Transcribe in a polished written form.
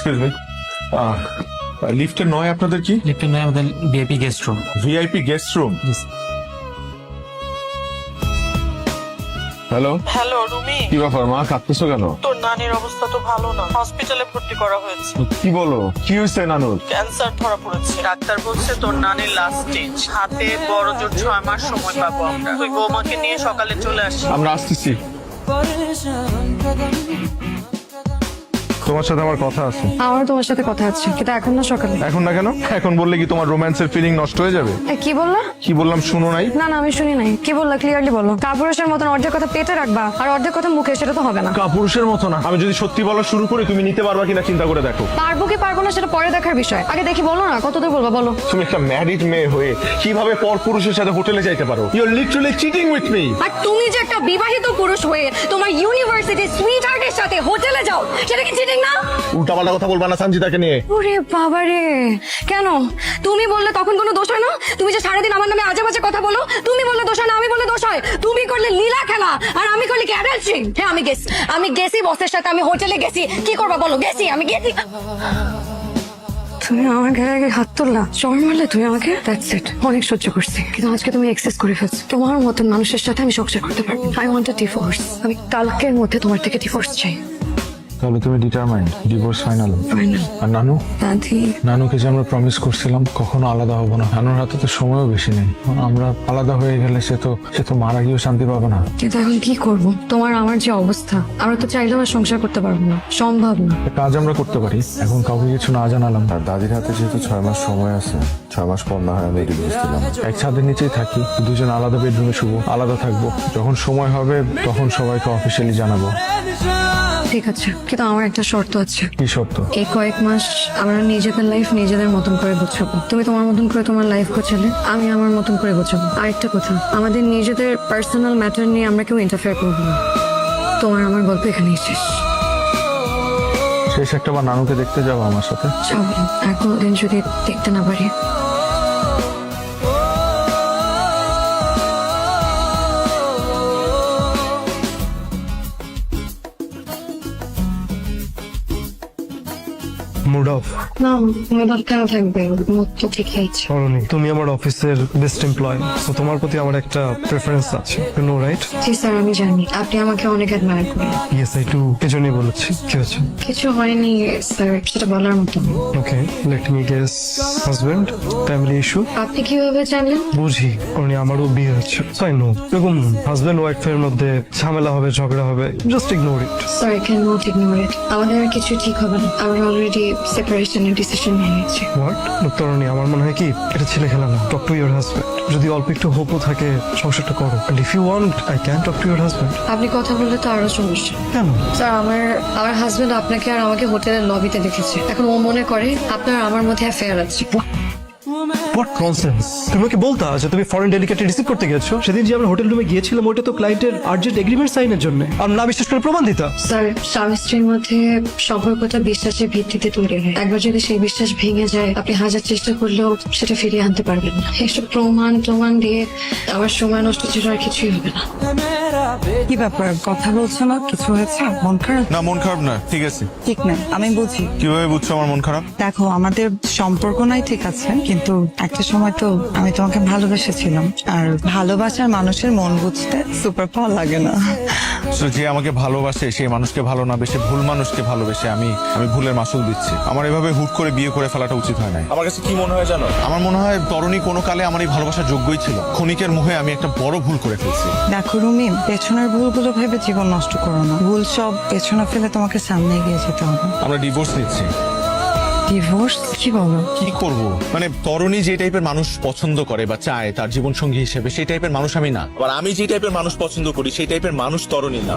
Excuse me, লিফটের নয় আপনাদের কি? লিফটের নয় আমাদের VIP guest room. VIP guest room? Hello hello Rumi, কি ব্যাপার মা, কাঁদতেছো কেন? তোর নানির অবস্থা তো ভালো না, হসপিটালে ভর্তি করা হয়েছে। কি বলো, কি হয়েছে নানুর? ক্যান্সার ধরা পড়েছে, ডাক্তার বলছে তোর নানির লাস্ট স্টেজ, হাতে বড় জোর 6 মাস সময় পাবো আমরা। তুই বৌমাকে নিয়ে সকালে চলে আসিস। আমরা আসতেছি। তোমার সাথে আমার কথা আছে। আমার তোমার সাথে কথা আছে, কিন্তু এখন না, সকালে। এখন না কেন? এখন বললে কি তোমার রোম্যান্সের ফিলিং নষ্ট হয়ে যাবে? কি বললা? কি বললাম শুনো নাই? না না, আমি শুনি নাই। কি বললা ক্লিয়ারলি বলো। কাপুরুষের মতন অর্ধেক কথা পেটে রাখবা আর অর্ধেক কথা মুখে, সেটা তো হবে না। কাপুরুষের মতো না, আমি যদি সত্যি বলা শুরু করি তুমি নিতে পারবা কিনা চিন্তা করে দেখো। পারবো কি পারবো না সেটা পরে দেখার বিষয়, আগে দেখি। বলো না, কতদূর বলবা বলো। তুমি একটা ম্যারিড মেয়ে হয়ে কিভাবে পর পুরুষের সাথে হোটেলে যাইতে পারো? You are literally cheating with me. আর তুমি যে একটা বিবাহিত পুরুষ হয়ে তোমার ইউনিভার্সিটি সুইটহার্টের সাথে হোটেলে যাও, সেটা কি চিটিং না? উল্টাপাল্টা কথা বলবা না সঞ্জিতাকে নিয়ে। ওরে বাবা রে, কেন? তুমি বললে তখন কোনো দোষ হয় না? তুমি যে সারাদিন আমার নামে আজে বাজে কথা বলো, তুমি বললে দোষ হয় না, আমি বললে দোষ হয়? তুমি করলে লীলা খেলা আর আমি করলে কি অ্যাডাল্ট্রি? হ্যাঁ আমি গেছি বসের সাথে, আমি হোটেলে গেছি। কি করবা বলো? আমি গেছি। তুমি আমার গায়ে হাত তুললা, চড় মারলে তুমি আমাকে। দ্যাটস ইট, অনেক সহ্য করছি, কিন্তু আজকে তুমি এক্সেস করে ফেলছো। তোমার মতন মানুষের সাথে আমি সংসার করতে পারবো। I want a divorce. আমি কালকের মধ্যে তোমার থেকে ডিভোর্স চাই। তাহলে তুমি ডিটারমাইন্ড, ডিভোর্স ফাইনাল? ফাইনাল। আর নানু? দাদি, নানুকে যে আমরা প্রমিস করছিলাম কখনো আলাদা হবো না, নানুর হাতে তো সময়ও বেশি নেই। আমরা আলাদা হয়ে গেলে সে তো মারা গিয়েও শান্তি পাবে না। কিন্তু এখন কি করব? তোমার আমার যে অবস্থা, আমরা তো চাইলেও আর সংসার করতে পারবো না, সম্ভব না। একটা কাজ আমরা করতে পারি, এখন কাউকে কিছু না জানালাম। আর দাদির হাতে যেহেতু 6 মাস সময় আছে, 6 মাস পর না হয় আমি ডিভোর্স দিলাম। এক ছাদের নিচেই থাকি, দুজন আলাদা বেডরুমে শুবো, আলাদা থাকবো। যখন সময় হবে তখন সবাইকে অফিসিয়ালি জানাবো। ঠিক আছে, কিন্তু আমার একটা শর্ত আছে। কি শর্ত? এই কয়েক মাস আমরা নিজেদের লাইফ নিজেদের মতন করে গোছাবো। তুমি তোমার মতন করে তোমার লাইফ গোছালে, আমি আমার মতন করে গোছাবো। আরেকটা কথা, আমাদের নিজেদের পার্সোনাল ম্যাটার নিয়ে আমরা কেউ ইন্টারফেয়ার করবো না। তোমার আমার গল্প এখানেই শেষ। শেষ একটা বার নানুকে দেখতে যাবো আমার সাথে? যাবো, আর কোনোদিন যদি দেখতে না পারি। Mood off? না, তুমি কেন থাকবে? মুখ তো ঠিকই আছে। অরুণী, তুমি আমার অফিসের বেস্ট এমপ্লয়, তো তোমার প্রতি আমার একটা প্রেফারেন্স আছে, ইউ নো রাইট? জি স্যার, আমি জানি আপনি আমাকে অনেক অ্যাডমায়ার করেন। ইয়েস আই ডু, এজন্যই বলেছি। কি হচ্ছে? কিছু হয়নি স্যার, সেটা বলার মতো না। Okay, let me guess, husband, family issue? আপনি কিভাবে জানলেন? বুঝি, অরুণী আমারও বিয়ে হচ্ছে, সো আই নো। এরকম হাজবেন্ড ওয়াইফের মধ্যে ঝামেলা হবে, ঝগড়া হবে, just ignore it. Sir, I can not ignore it. আমাদের আর কিছু ঠিক হবে না, আমরা অলরেডি সেপারেশনের ডিসিশন নিয়ে নিয়েছি। হোয়াট? তরুণী, আমার মনে হয় কি এটা ছেলে খেলা না। টক টু ইউর হাজবেন্ড, যদি অল্প একটু হোপও থাকে সংসারটা করো। And if you want, I can talk to your husband. আপনি কথা বললে তো আরো সমস্যা। কেন? স্যার, আমার হাজবেন্ড আপনাকে আর আমাকে হোটেলের লবিতে দেখেছে। এখন ও মনে করে আপনার আমার মধ্যে অ্যাফেয়ার আছে। What nonsense! তুমি কি বলতা যে তুমি ফরেন ডেলিগেটে রিসিভ করতে গেছো? সেদিন যে আমরা হোটেল রুমে গিয়েছিলাম ওটা তো ক্লায়েন্টের আর্জেন্ট এগ্রিমেন্ট সাইনের জন্য, আর না বিশ্বাস করে প্রমাণ দিতা। স্যার, স্বামী স্ত্রীর মধ্যে সম্পর্কটা বিশ্বাসের ভিত্তিতে তৈরি হয়। একবার যদি সেই বিশ্বাস ভেঙে যায়, আপনি হাজার চেষ্টা করলেও সেটা ফিরিয়ে আনতে পারবেন না। এসব প্রমাণ দিয়ে আমার সময় নষ্ট ছিল, আর কিছুই হবে না। কি ব্যাপার, কথা বলছো না? কিছু হয়েছে? মন খারাপ? না, মন খারাপ না, ঠিক আছে। ঠিক না, আমি বুঝি। কিভাবে বুঝছো আমার মন খারাপ? দেখো, আমাদের সম্পর্ক নাই ঠিক আছে, কিন্তু একটা সময় তো আমি তোমাকে ভালোবেসেছিলাম, আর ভালোবাসার মানুষের মন বুঝতে সুপার পাওয়ার লাগে না। So, যে আমাকে ভালোবাসে সেই মানুষকে ভালো না বেশে ভুল মানুষকে ভালোবেসে আমি ভুলের মাসুল দিচ্ছি। আমার এভাবে হুট করে বিয়ে করে ফেলাটা উচিত হয় না। আমার কাছে কি মনে হয় জানো? আমার মনে হয় তরুণী কোনো কালে আমার এই ভালোবাসার যোগ্যই ছিল। ক্ষণিকের মোহে আমি একটা বড় ভুল করে ফেলছি। দেখো রুমি, পেছনের ভুলগুলো ভেবে জীবন নষ্ট করো না। ভুল সব পেছনে ফেলে তোমাকে সামনে এগিয়ে যেতে হবে। আমরা ডিভোর্স নিচ্ছি। ডিভোর্স? কি বলো? কি করব? মানে তরুণী যে টাইপের মানুষ পছন্দ করে বা চায় তার জীবন সঙ্গী হিসেবে, সেই টাইপের মানুষ আমি না। আবার আমি যে টাইপের মানুষ পছন্দ করি সেই টাইপের মানুষ তরুণী না।